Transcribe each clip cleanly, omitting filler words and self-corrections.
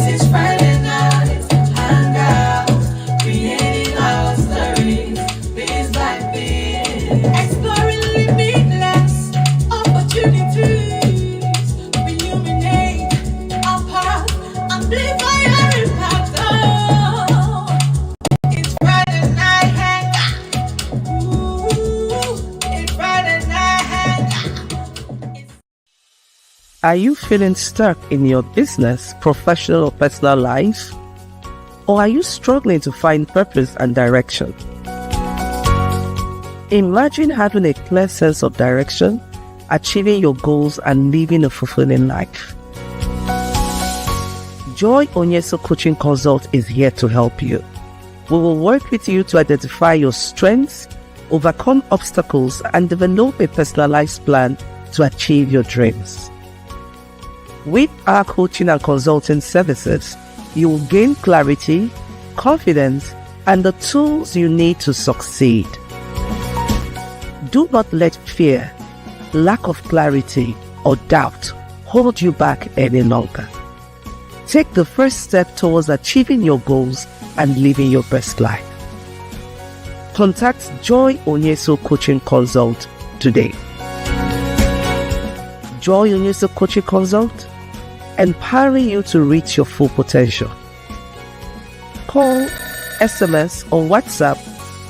It's Friday night, hangout, creating our stories, biz by biz, exploring limitless opportunities, illuminate our path, amplify our impact. Oh, it's Friday night hangout. Ooh, it's Friday night hangout. Are you feeling stuck in your business, professional or personal life? Or are you struggling to find purpose and direction? Imagine having a clear sense of direction, achieving your goals and living a fulfilling life. Joy Onyesoh Coaching Consult is here to help you. We will work with you to identify your strengths, overcome obstacles, and develop a personalized plan to achieve your dreams. With our coaching and consulting services, you will gain clarity, confidence, and the tools you need to succeed. Do not let fear, lack of clarity, or doubt hold you back any longer. Take the first step towards achieving your goals and living your best life. Contact Joy Onyesoh Coaching Consult today. Joy Onyesoh Coaching Consult, empowering you to reach your full potential. Call, SMS, or WhatsApp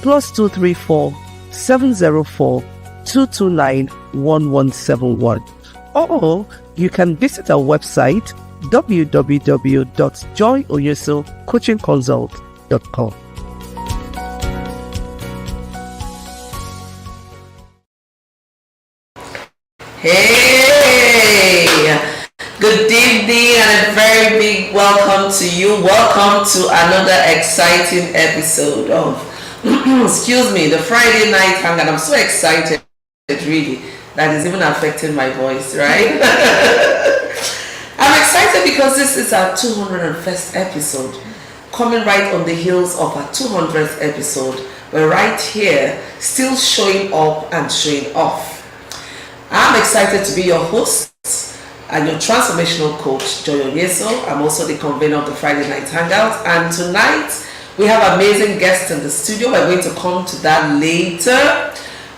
+234 704 229 1171. Or you can visit our website www.joyonyesohcoachingconsult.com. Hey! Good evening and a very big welcome to you. Welcome to another exciting episode of, excuse me, the Friday night hangout. I'm so excited, really, that is even affecting my voice, right? I'm excited because this is our 201st episode, coming right on the heels of our 200th episode. We're right here, still showing up and showing off. I'm excited to be your host and your transformational coach, Joy Onyesoh. I'm also the convener of the Friday Night Hangout. And tonight, we have amazing guests in the studio. We're going to come to that later.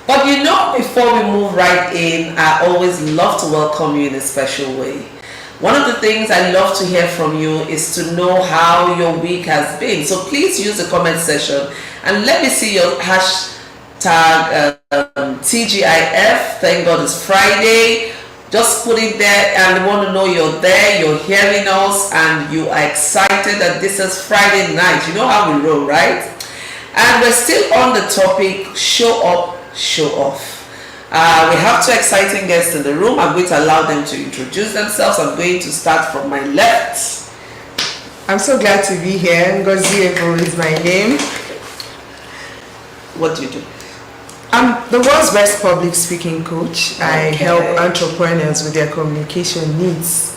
But you know, before we move right in, I always love to welcome you in a special way. One of the things I love to hear from you is to know how your week has been. So please use the comment section and let me see your hashtag TGIF. Thank God it's Friday. Just put it there, and we want to know you're there, you're hearing us, and you are excited that this is Friday night. You know how we roll, right? And we're still on the topic, show up, show off. We have two exciting guests in the room. I'm going to allow them to introduce themselves. I'm going to start from my left. I'm so glad to be here. Ngozi Ego is my name. What do you do? I'm the world's best public speaking coach. I help entrepreneurs with their communication needs.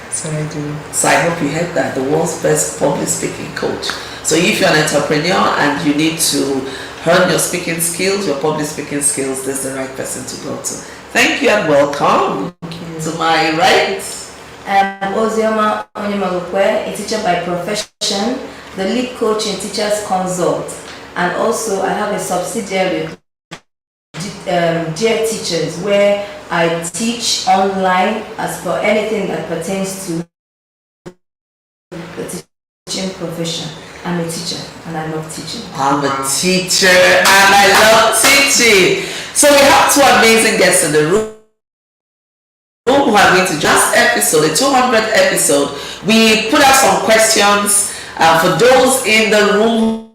That's what I do. So I hope you heard that, the world's best public speaking coach. So if you're an entrepreneur and you need to hone your speaking skills, your public speaking skills, this is the right person to go to. Thank you and welcome. Thank you. To my right. I'm Onyesoh, a teacher by profession, the lead coach in Teachers Consult, and also I have a subsidiary, Dear Teachers, where I teach online as for anything that pertains to the teaching profession. I'm a teacher and I love teaching. I'm a teacher and I love teaching. So we have two amazing guests in the room who are going to just episode, the 200th episode. We put out some questions for those in the room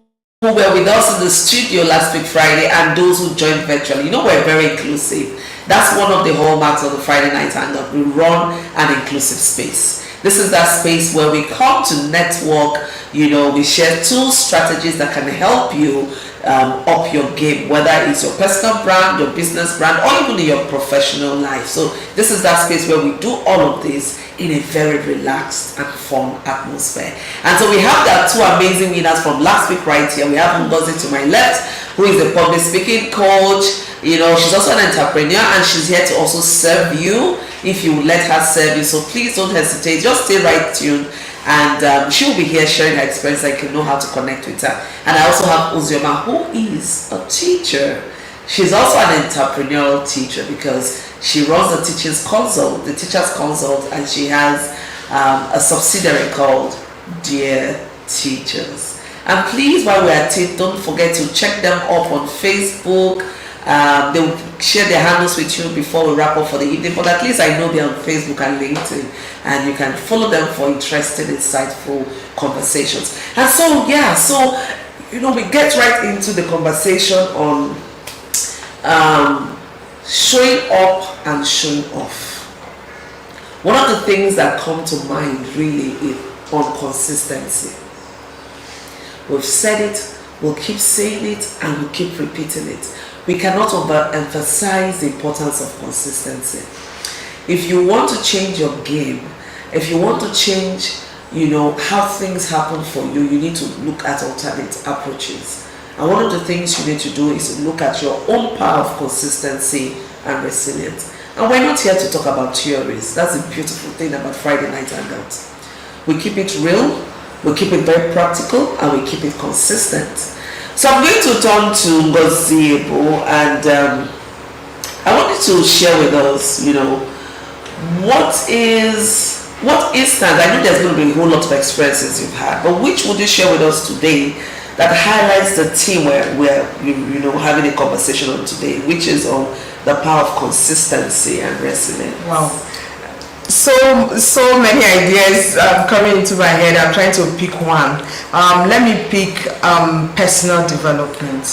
who were with us in the studio last week Friday and those who joined virtually. You know, we're very inclusive. That's one of the hallmarks of the Friday Night Hangout. We run an inclusive space. This is that space where we come to network. You know, we share tools, strategies that can help you up your game, whether it's your personal brand, your business brand, or even in your professional life. So this is that space where we do all of this in a very relaxed and fun atmosphere. And so we have that two amazing winners from last week right here. We have Ngozi to my left, who is a public speaking coach. You know, she's also an entrepreneur and she's here to also serve you if you let her serve you. So please don't hesitate, just stay right tuned And she will be here sharing her experience so you can know how to connect with her. And I also have Uzioma, who is a teacher. She's also an entrepreneurial teacher because she runs the teachers consult, and she has a subsidiary called Dear Teachers. And please, while we're at it, don't forget to check them up on Facebook. They will share their handles with you before we wrap up for the evening, but at least I know they're on Facebook and LinkedIn, and you can follow them for interesting, insightful conversations. And so we get right into the conversation on showing up and showing off. One of the things that come to mind really is on consistency. We've said it, we'll keep saying it, and we'll keep repeating it. We cannot overemphasize the importance of consistency. If you want to change your game, if you want to change, how things happen for you, you need to look at alternate approaches. And one of the things you need to do is to look at your own power of consistency and resilience. And we're not here to talk about theories. That's the beautiful thing about Friday Night Hangout. We keep it real, we keep it very practical, and we keep it consistent. So I'm going to turn to Onyesoh, and I want you to share with us, what instance, I know there's going to be a whole lot of experiences you've had, but which would you share with us today that highlights the theme we're having a conversation on today, which is on the power of consistency and resilience? Wow. So many ideas coming into my head. I'm trying to pick one. Let me pick personal development.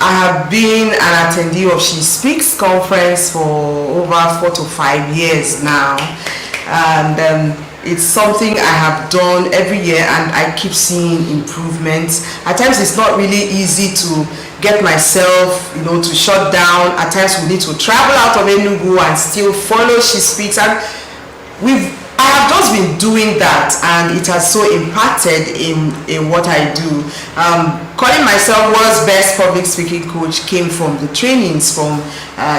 I have been an attendee of She Speaks conference for over 4 to 5 years now, and it's something I have done every year, and I keep seeing improvements. At times it's not really easy to get myself, to shut down. At times we need to travel out of Enugu and still follow She Speaks, and I have just been doing that, and it has so impacted in what I do. Calling myself World's Best Public Speaking Coach came from the trainings from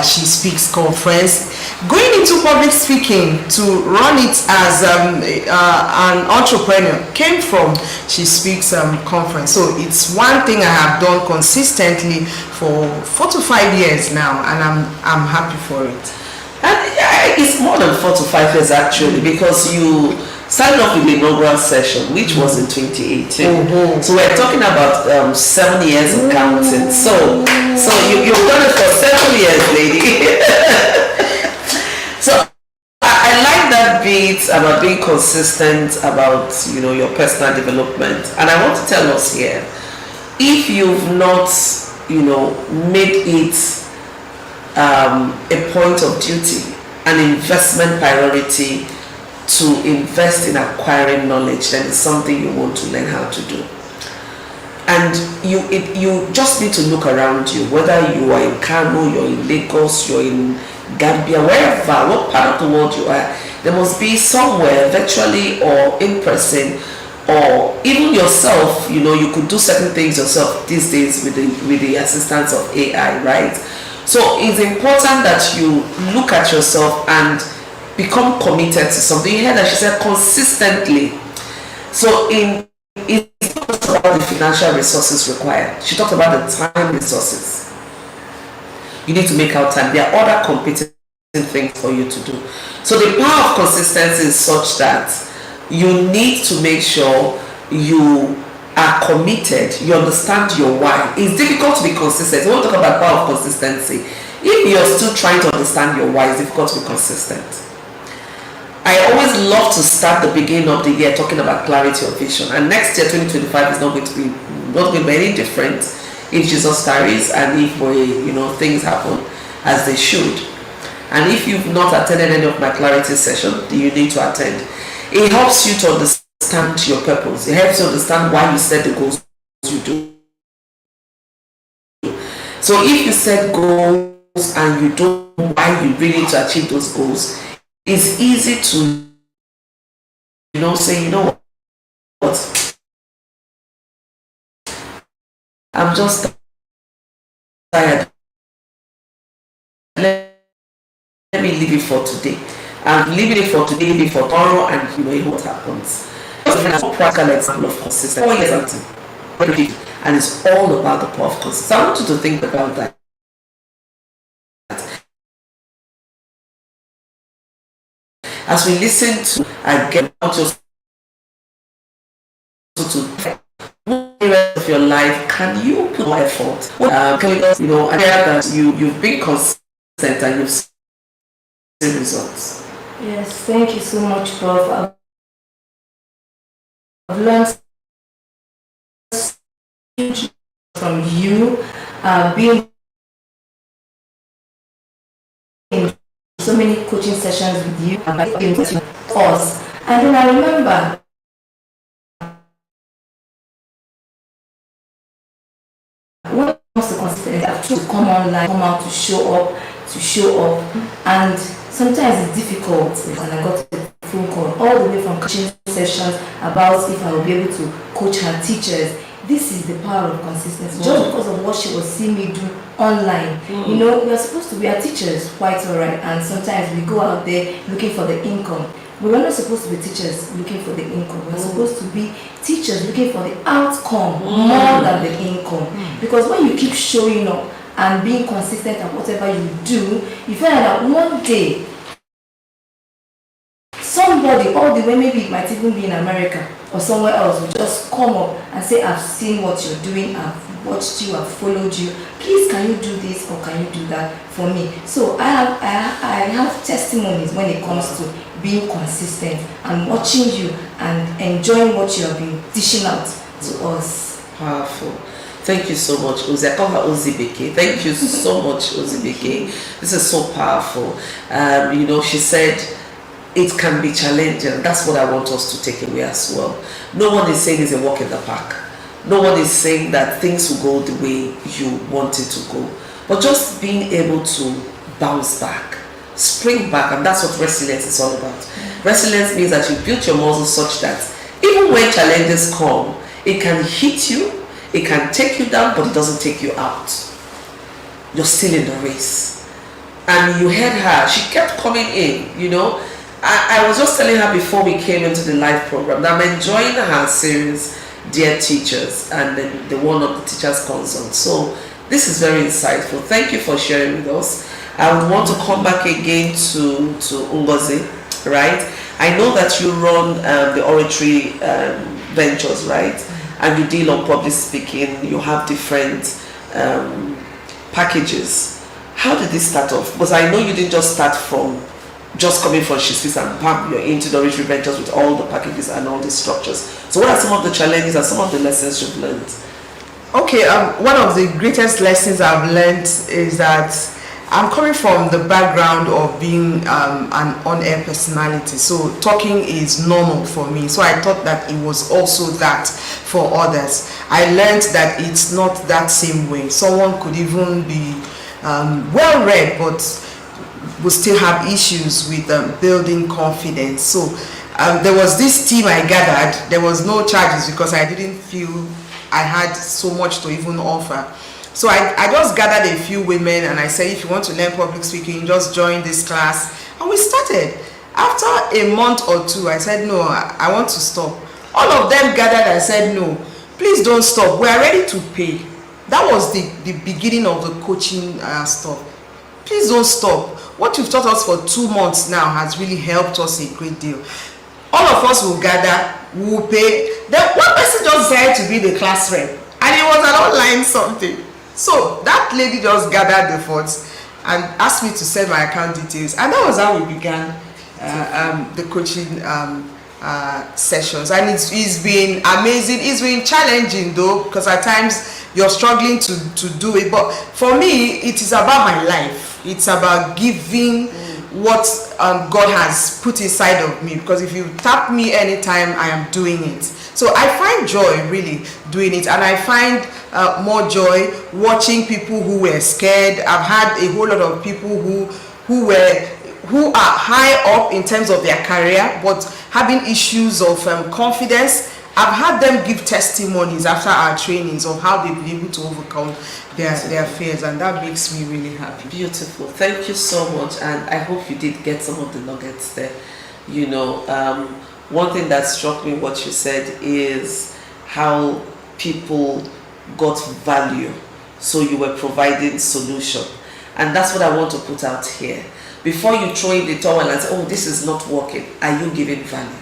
She Speaks conference. Going into public speaking to run it as an entrepreneur came from She Speaks conference. So it's one thing I have done consistently for 4 to 5 years now, and I'm happy for it. And it's more than 4 to 5 years actually, because you started off with the inaugural session, which was in 2018. So we're talking about 7 years of counting. So you've done it for 7 years, lady. So I like that bit about being consistent about your personal development, and I want to tell us here, if you've not made it a point of duty, an investment priority to invest in acquiring knowledge, then it's something you want to learn how to do. And you just need to look around you, whether you are in Kano, you're in Lagos, you're in Gambia, wherever, what part of the world you are, there must be somewhere, virtually or in person, or even yourself, you could do certain things yourself these days with the assistance of AI, right? So it's important that you look at yourself and become committed to something. You heard that she said consistently. So it's not just about the financial resources required. She talked about the time resources. You need to make out time. There are other competing things for you to do. So the power of consistency is such that you need to make sure you are committed, you understand your why. It's difficult to be consistent. We want to talk about power of consistency. If you're still trying to understand your why, it's difficult to be consistent. I always love to start the beginning of the year talking about clarity of vision, and next year 2025 is not going to be any different if Jesus tarries and if things happen as they should. And if you've not attended any of my clarity sessions, you need to attend. It helps you to understand your purpose. It helps you understand why you set the goals you do. So if you set goals and you don't know why you really need to achieve those goals, it's easy to say, what, I'm just tired, let me leave it for today. I'm leaving it for today, leaving it for tomorrow, and you know what happens. Just a practical example of consistency. And it's all about the power of consistency. I want you to think about that. As we listen to again, not just to the rest of your life, can you put more effort? Can you just, I hear that you've been consistent and you've seen results. Yes, thank you so much, Prof. I've learned from you, being in so many coaching sessions with you and us. And then I remember when it comes to consistency, I have to come online, come out to show up, and sometimes it's difficult. And I got a phone call all the way from coaching sessions about if I will be able to coach her teachers. This is the power of consistency. Just because of what she was seeing me do online. We are supposed to be our teachers, quite alright, and sometimes we go out there looking for the income. But we're not supposed to be teachers looking for the income. We're supposed to be teachers looking for the outcome more than the income. Because when you keep showing up and being consistent at whatever you do, you find out that one day somebody all the way, maybe it might even be in America or somewhere else, will just come up and say, I've seen what you're doing, I've watched you, I've followed you. Please, can you do this or can you do that for me? So I have testimonies when it comes to being consistent and watching you and enjoying what you have been dishing out to us. Powerful. Thank you so much, Ozi. I call her Ozibeke. Thank you so much, Ozibeke. This is so powerful. She said, it can be challenging. That's what I want us to take away as well. No one is saying it's a walk in the park. No one is saying that things will go the way you want it to go. But just being able to bounce back, spring back, and that's what resilience is all about. Resilience means that you build your muscles such that even when challenges come, it can hit you, it can take you down, but it doesn't take you out. You're still in the race. And you heard her, she kept coming in, I was just telling her before we came into the live program that I'm enjoying her series, Dear Teachers, and then the one of the Teachers Consult. So this is very insightful. Thank you for sharing with us. I would want to come back again to Ngozi, right? I know that you run the oratory ventures, right? And you deal on public speaking. You have different packages. How did this start off? Because I know you didn't just start from just coming from She Speaks and bam, you're into the oratory ventures with all the packages and all the structures. So what are some of the challenges and some of the lessons you've learned? Okay, one of the greatest lessons I've learned is that I'm coming from the background of being an on-air personality, so talking is normal for me. So I thought that it was also that for others. I learned that it's not that same way. Someone could even be well-read, but will still have issues with building confidence. So there was this team I gathered. There was no charges because I didn't feel I had so much to even offer. So I just gathered a few women and I said, if you want to learn public speaking, just join this class. And we started. After a month or two, I said, no, I want to stop. All of them gathered and said, no, please don't stop. We are ready to pay. That was the beginning of the coaching stuff. Please don't stop. What you've taught us for 2 months now has really helped us a great deal. All of us will gather, we will pay. Then one person just decided to be the class rep, and it was an online something. So that lady just gathered the funds and asked me to send my account details, and that was how we began the coaching sessions. And it's been amazing. It's been challenging though, because at times you're struggling to do it. But for me, it is about my life. It's about giving what God has put inside of me, because if you tap me anytime, I am doing it. So I find joy really doing it, and I find more joy watching people who were scared. I've had a whole lot of people who are high up in terms of their career but having issues of confidence. I've had them give testimonies after our trainings of how they've been able to overcome their fears, and that makes me really happy. Beautiful. Thank you so much, and I hope you did get some of the nuggets there. You know, one thing that struck me what you said is how people got value, so you were providing solution, and that's what I want to put out here. Before you throw in the towel and say, oh, this is not working, are you giving value?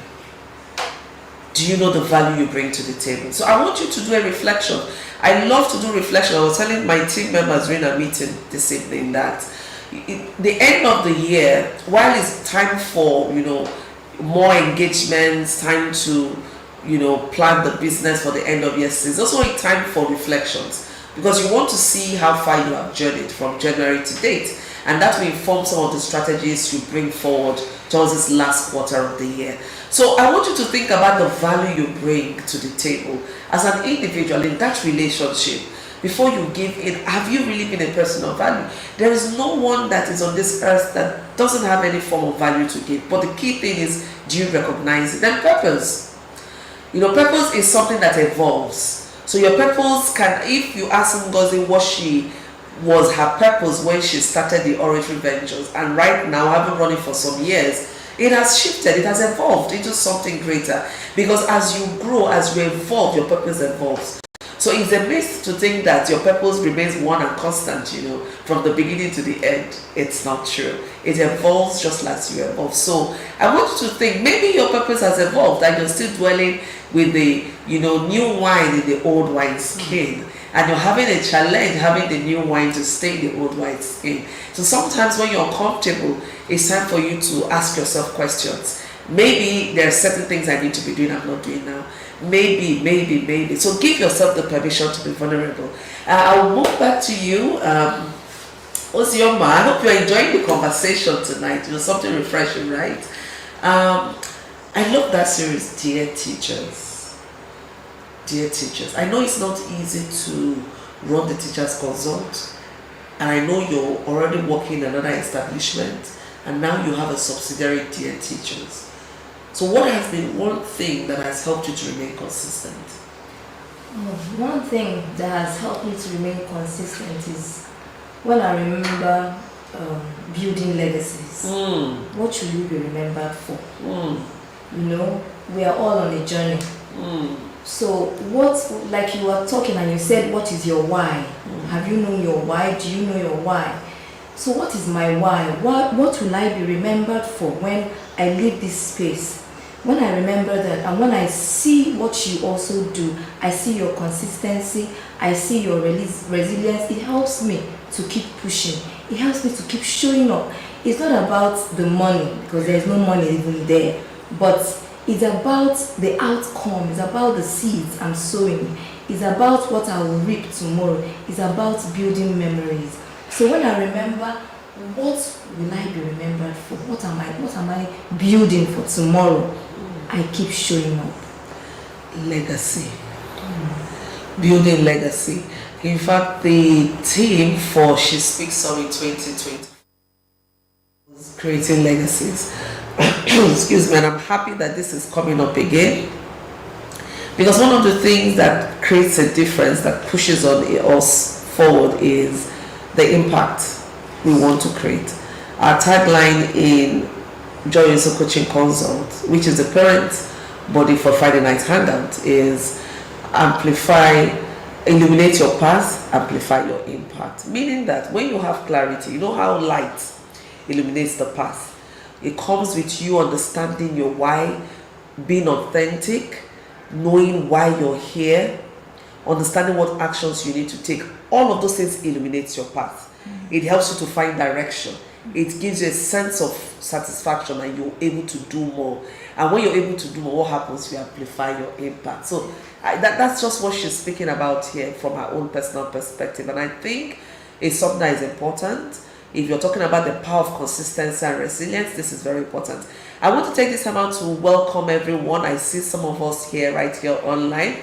Do you know the value you bring to the table? So I want you to do a reflection. I love to do reflection. I was telling my team members during a meeting this evening that the end of the year, while it's time for, you know, more engagements, time to, you know, plan the business for the end of year, it's also a time for reflections, because you want to see how far you have journeyed from January to date, and that will inform some of the strategies you bring forward towards this last quarter of the year. So I want you to think about the value you bring to the table as an individual in that relationship. Before you give in, have you really been a person of value? There is no one that is on this earth that doesn't have any form of value to give. But the key thing is, do you recognize it? And purpose. You know, purpose is something that evolves. So your purpose can, if you ask Ngozi what she was her purpose when she started the oratory ventures, and right now, having run it for some years, it has shifted, it has evolved into something greater. Because as you grow, as you evolve, your purpose evolves. So it's a myth to think that your purpose remains one and constant, you know, from the beginning to the end. It's not true. It evolves just like you evolve. So I want you to think, maybe your purpose has evolved and you're still dwelling with the, you know, new wine in the old wine skin. And you're having a challenge having the new wine to stay in the old wine skin. So sometimes when you're uncomfortable, it's time for you to ask yourself questions. Maybe there are certain things I need to be doing I'm not doing now. Maybe. So give yourself the permission to be vulnerable. I'll move back to you. Onyesoh, I hope you're enjoying the conversation tonight. You know, something refreshing, right? I love that series, Dear Teachers. Dear Teachers. I know it's not easy to run the Teachers Consult, and I know you're already working in another establishment, and now you have a subsidiary, Dear Teachers. So what has been one thing that has helped you to remain consistent? One thing that has helped me to remain consistent is when I remember building legacies. What should you be remembered for? You know, we are all on a journey. So what, like you were talking and you said, what is your why? Have you known your why? Do you know your why? So what is my why? What will I be remembered for when I leave this space? When I remember that, and when I see what you also do, I see your consistency, I see your resilience, it helps me to keep pushing. It helps me to keep showing up. It's not about the money, because there's no money even there, but it's about the outcome, it's about the seeds I'm sowing, it's about what I will reap tomorrow, it's about building memories. So when I remember, what will I be remembered for? What am I building for tomorrow? I keep showing up. Legacy. Building legacy. In fact, the theme for She Speaks Up in 2020 was creating legacies. Excuse me, and I'm happy that this is coming up again, because one of the things that creates a difference, that pushes on us forward, is the impact we want to create. Our tagline in Onyesoh Coaching Consult, which is the parent body for Friday Night Hangout, is amplify, illuminate your path, amplify your impact. Meaning that when you have clarity, you know how light illuminates the path. It comes with you understanding your why, being authentic, knowing why you're here, understanding what actions you need to take. All of those things illuminates your path. It helps you to find direction. It gives you a sense of satisfaction, and you're able to do more. And when you're able to do more, what happens? You amplify your impact. So that's just what she's speaking about here from her own personal perspective. And I think it's something that is important. If you're talking about the power of consistency and resilience, this is very important. I want to take this time out to welcome everyone. I see some of us here, right here online.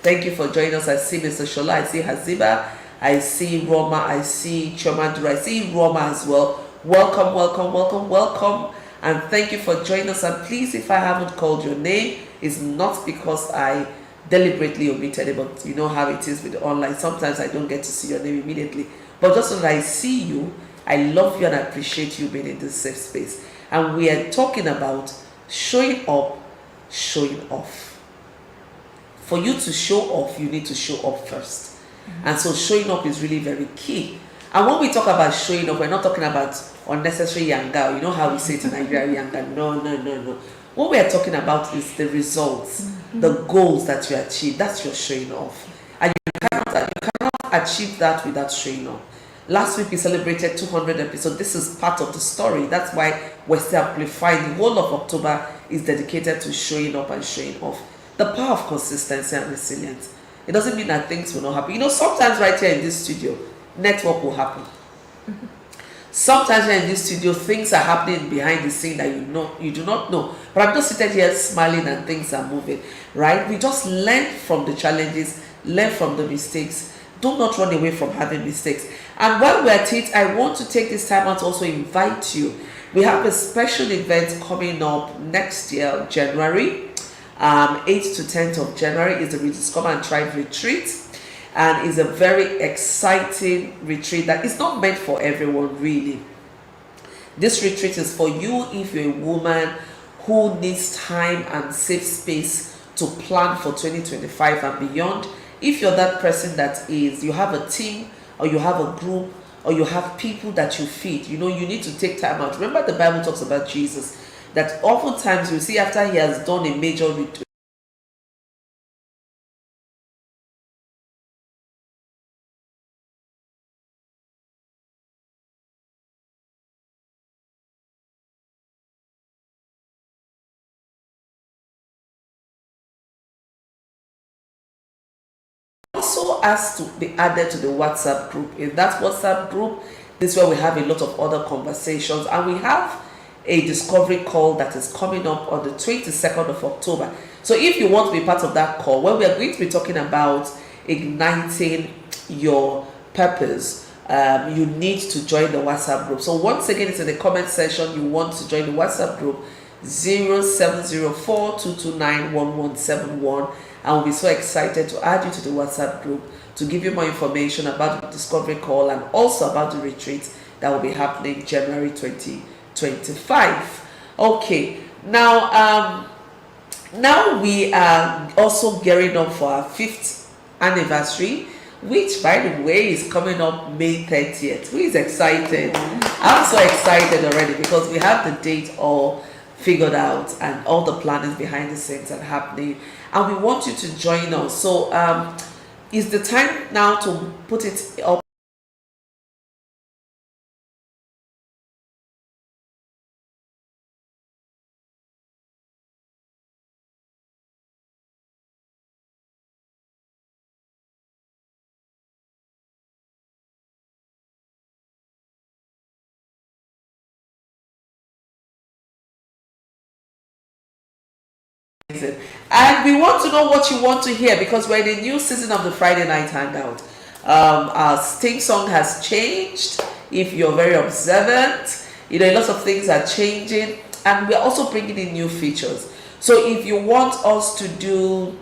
Thank you for joining us. I see Mr. Shola, I see Haziba, I see Roma, I see Chomadura, I see Roma as well. Welcome. And thank you for joining us. And please, if I haven't called your name, it's not because I deliberately omitted it, but you know how it is with online. Sometimes I don't get to see your name immediately, but just so that I see you, I love you and I appreciate you being in this safe space. And we are talking about showing up, showing off. For you to show off, you need to show up first. And so showing up is really very key. And when we talk about showing up, we're not talking about unnecessary yanga. You know how we say it in Nigeria, yanga. No. What we are talking about is the results, the goals that you achieve. That's your showing off. And you cannot achieve that without showing up. Last week we celebrated 200 episodes. This is part of the story. That's why we're still amplifying. The whole of October is dedicated to showing up and showing off. The power of consistency and resilience. It doesn't mean that things will not happen. You know, sometimes right here in this studio, network will happen. Sometimes here in this studio, things are happening behind the scene that you do not know. But I'm just sitting here smiling and things are moving, right? We just learn from the challenges, learn from the mistakes. Do not run away from having mistakes. And while we're at it, I want to take this time out to also invite you. We have a special event coming up next year, January. 8th to 10th of January is the Rediscover and Thrive Retreat. And it's a very exciting retreat that is not meant for everyone, really. This retreat is for you if you're a woman who needs time and safe space to plan for 2025 and beyond. If you're that person that is, you have a team or you have a group or you have people that you feed, you know, you need to take time out. Remember the Bible talks about Jesus, that oftentimes you see after he has done a major retreat, also has to be added to the WhatsApp group. In that WhatsApp group, this is where we have a lot of other conversations, and we have a discovery call that is coming up on the 22nd of October. So if you want to be part of that call, where we are going to be talking about igniting your purpose, you need to join the WhatsApp group. So once again, it's in the comment section. You want to join the WhatsApp group, 0704-229-1171. And we'll be so excited to add you to the WhatsApp group to give you more information about the discovery call and also about the retreat that will be happening January 2025. Okay, now we are also gearing up for our 5th anniversary, which by the way is coming up May 30th. Who is excited? I'm so excited already because we have the date all figured out and all the plannings behind the scenes are happening, and we want you to join us. So is the time now to put it up. And we want to know what you want to hear because we're in a new season of the Friday Night Hangout. Our theme song has changed. If you're very observant, you know, lots of things are changing, and we're also bringing in new features. So if you want us to do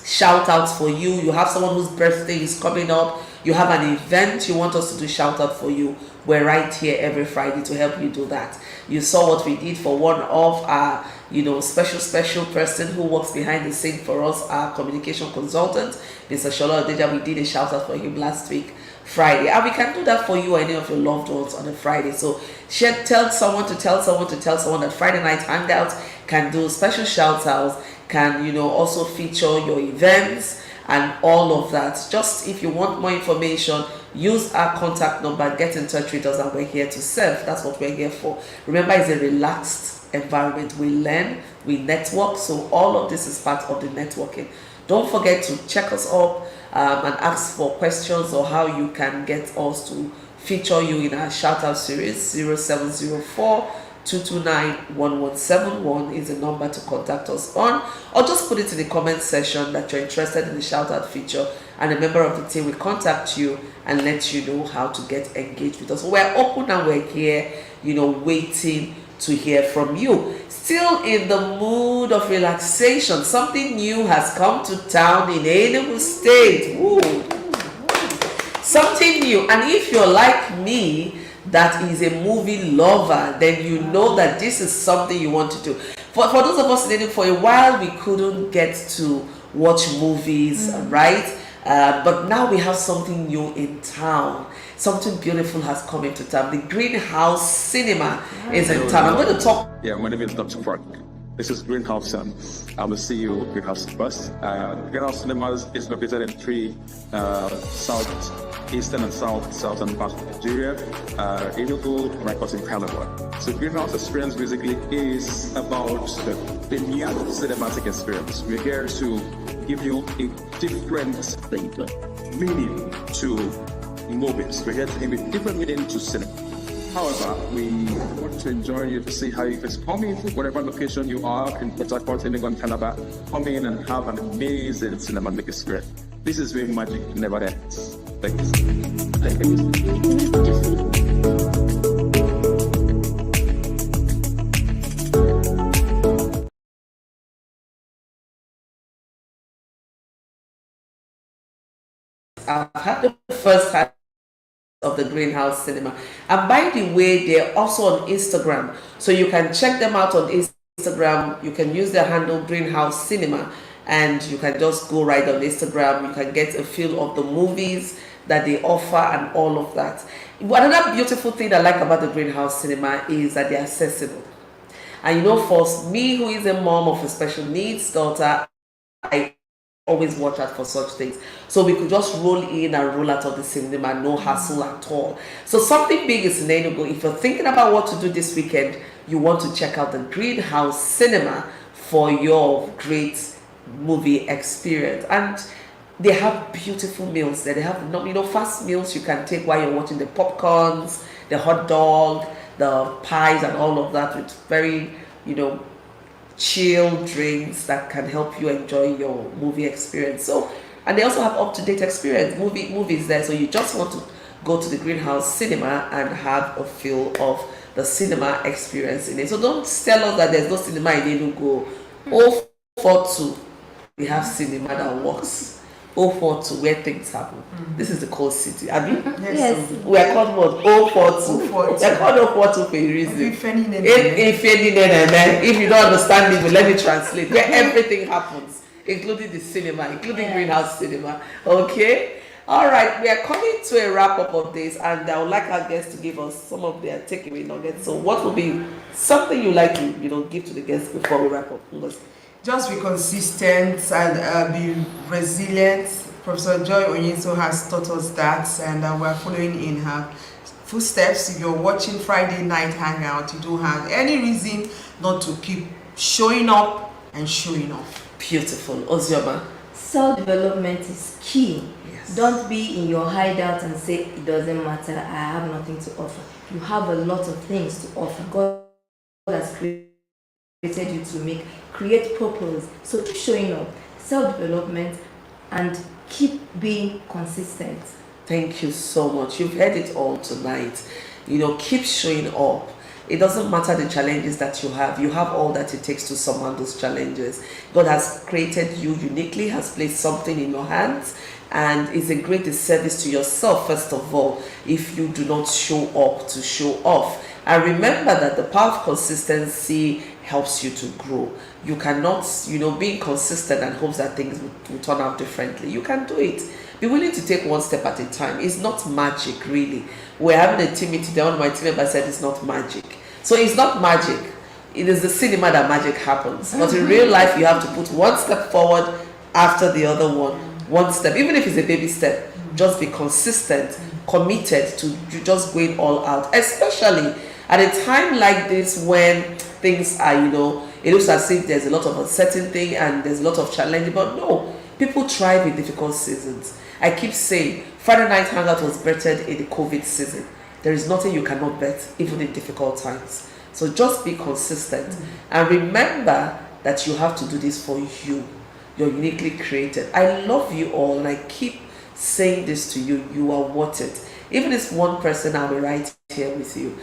shout outs for you, you have someone whose birthday is coming up, you have an event you want us to do shout out for you, we're right here every Friday to help you do that. You saw what we did for one of our, you know, special person who works behind the scene for us, our communication consultant, Mr. Shola Odeja. We did a shout out for him last week, Friday, and we can do that for you or any of your loved ones on a Friday. So tell someone that Friday Night Hangout can do special shout outs, can, you know, also feature your events and all of that. Just if you want more information, use our contact number, get in touch with us, and we're here to serve. That's what we're here for. Remember, it's a relaxed environment. We learn, we network, so all of this is part of the networking. Don't forget to check us up and ask for questions or how you can get us to feature you in our shout out series. 0704-229-1171 is the number to contact us on, or just put it in the comment section that you're interested in the shout out feature, and a member of the team will contact you and let you know how to get engaged with us. We're open and we're here, you know, waiting to hear from you. Still in the mood of relaxation, something new has come to town in Enugu State. Woo. Something new. And if you're like me, that is a movie lover, then you know that this is something you want to do. For those of us in Enugu, for a while we couldn't get to watch movies, right? But now we have something new in town. Something beautiful has come into town. The Greenhouse Cinema is in town. I'm going to talk. Yeah, my name is Dr. Frank. This is Greenhouse Cinema. I'm the CEO of Greenhouse Bus. Greenhouse Cinemas is located in three southeastern and southern parts of Nigeria, Enugu, and of course in Calabar. So Greenhouse Experience basically is about the premier cinematic experience. We're here to give you a different meaning to movies. We're here to give a different meaning to cinema. However, we want to enjoy you to see how you can come in whatever location you are in Port Harcourt, Enugu, and Calabar. Come in and have an amazing cinematic experience. This is where magic never ends. Thank you. Thank you. I've had the first time of the Greenhouse Cinema, and by the way, they're also on Instagram, so you can check them out on Instagram. You can use their handle Greenhouse Cinema, and you can just go right on Instagram. You can get a feel of the movies that they offer and all of that. Another beautiful thing I like about the Greenhouse Cinema is that they're accessible. And you know, for me, who is a mom of a special needs daughter, I always watch out for such things. So we could just roll in and roll out of the cinema, no hassle at all. So something big is in Enugu. If you're thinking about what to do this weekend, you want to check out the Greenhouse Cinema for your great movie experience. And they have beautiful meals there. They have, fast meals you can take while you're watching, the popcorns, the hot dog, the pies and all of that, with very, chill drinks that can help you enjoy your movie experience. So, and they also have up-to-date experience movies there. So you just want to go to the Greenhouse Cinema and have a feel of the cinema experience in it. So don't tell us that there's no cinema in Enugu. 042, we have cinema that works. 042, where things happen. This is the cold city. I mean, Yes. we are called what? 042. 042. We are called 042 for a reason. If If you don't understand me, let me translate. Where everything happens, including the cinema, including Greenhouse Cinema. Okay? All right, we are coming to a wrap up of this, and I would like our guests to give us some of their takeaway nuggets. So, what would be something you like to give to the guests before we wrap up? just be consistent and be resilient. Professor Joy Onyesoh has taught us that, and we're following in her footsteps. If you're watching Friday Night Hangout, you don't have any reason not to keep showing up and showing off. Beautiful. Ozioma. Self-development is key. Yes. Don't be in your hideout and say it doesn't matter, I have nothing to offer. You have a lot of things to offer. God has created you to create purpose. So keep showing up, self-development, and keep being consistent. Thank you so much. You've heard it all tonight. Keep showing up. It doesn't matter the challenges that you have. You have all that it takes to surmount those challenges. God has created you uniquely, has placed something in your hands, and it's a great disservice to yourself, first of all, if you do not show up to show off. And remember that the power of consistency helps you to grow. You cannot, being consistent and hope that things will turn out differently. You can do it. Be willing to take one step at a time. It's not magic, really. We're having a team meeting today. One of my team members said it's not magic. So it's not magic. It is the cinema that magic happens. But in real life, you have to put one step forward after the other one. One step, even if it's a baby step. Just be consistent, committed to just going all out. Especially at a time like this when things are, it looks as if there's a lot of uncertainty and there's a lot of challenge. But no, people thrive in difficult seasons. I keep saying, Friday Night Hangout was bettered in the COVID season. There is nothing you cannot bet, even in difficult times. So just be consistent. And remember that you have to do this for you. You're uniquely created. I love you all, and I keep saying this to you. You are worth it. Even if one person, I'll be right here with you.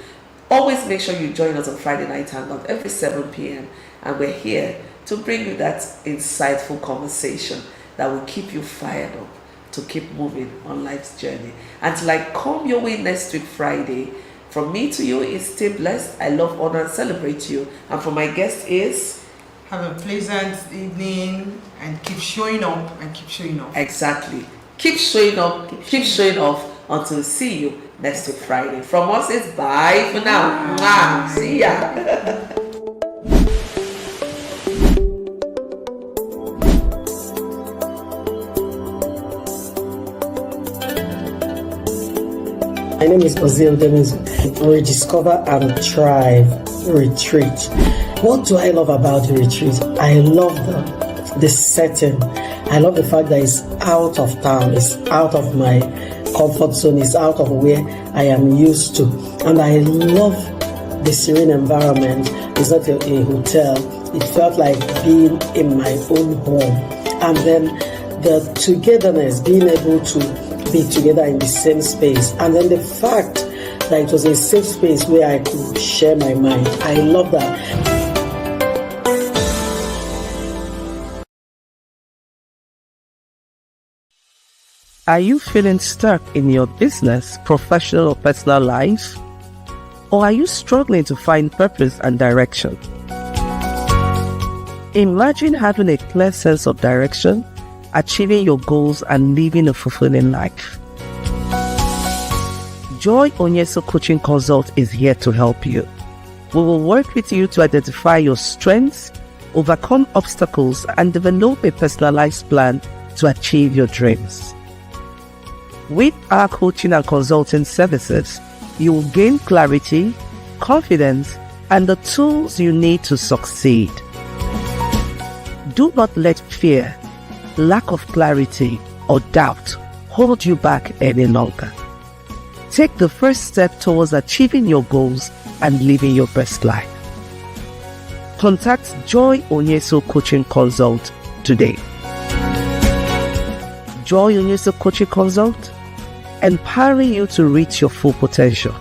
Always make sure you join us on Friday Night Hangout every 7 p.m. and we're here to bring you that insightful conversation that will keep you fired up to keep moving on life's journey. Until I come your way next week Friday, from me to you is stay blessed. I love, honor, and celebrate you. And for my guest is... Have a pleasant evening and keep showing up and keep showing off. Exactly. Keep showing up, keep showing off until we see you next week Friday. From us is bye for now. Mwah. See ya. My name is Ozil Deniz. Rediscover and Thrive Retreat. What do I love about the retreat? I love the setting. I love the fact that it's out of town. It's out of my comfort zone. It's out of where I am used to. And I love the serene environment. It's not a hotel. It felt like being in my own home. And then the togetherness, being able to be together in the same space, and then the fact that it was a safe space where I could share my mind. I love that. Are you feeling stuck in your business, professional or personal life? Or are you struggling to find purpose and direction? Imagine having a clear sense of direction, achieving your goals, and living a fulfilling life. Joy Onyesoh Coaching Consult is here to help you. We will work with you to identify your strengths, overcome obstacles, and develop a personalized plan to achieve your dreams. With our coaching and consulting services, you will gain clarity, confidence, and the tools you need to succeed. Do not let fear, lack of clarity, or doubt hold you back any longer. Take the first step towards achieving your goals and living your best life. Contact Joy Onyesoh Coaching Consult today. Joy Onyesoh Coaching Consult, empowering you to reach your full potential.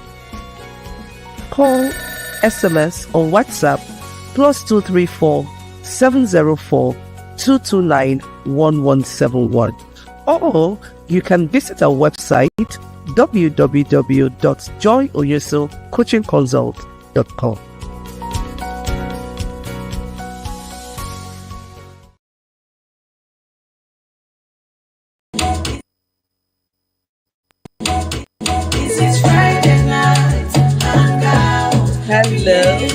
Call, SMS, or WhatsApp +234 704 229 1171. Or you can visit our website www.joyonyesohcoachingconsult.com. This is Friday night hangout. Hello.